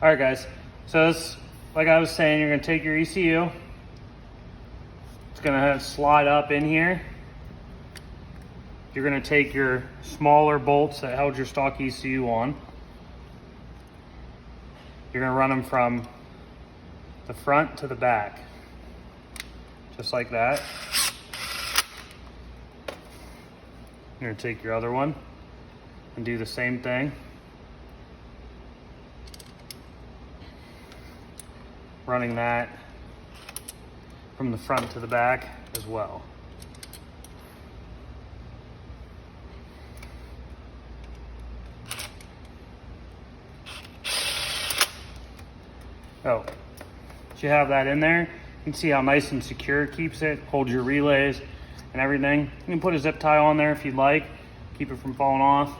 All right, guys. So this, like I was saying, you're gonna take your ECU. It's gonna slide up in here. You're gonna take your smaller bolts that held your stock ECU on. You're gonna run them from the front to the back, just like that. You're gonna take your other one and do the same thing. Running that from the front to the back as well. Oh, once you have that in there, you can see how nice and secure it keeps it, holds your relays and everything. You can put a zip tie on there if you'd like, keep it from falling off.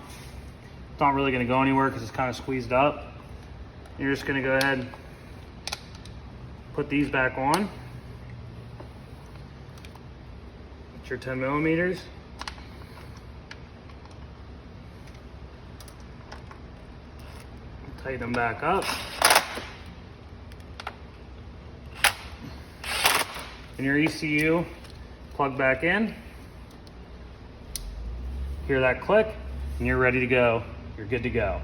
It's not really gonna go anywhere because it's kind of squeezed up. You're just gonna go ahead and put these back on. Get your 10 millimeters. Tighten them back up. And your ECU, plug back in. Hear that click, and you're ready to go. You're good to go.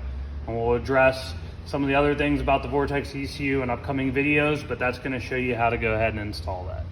And we'll address some of the other things about the Vortex ECU in upcoming videos, but that's going to show you how to go ahead and install that.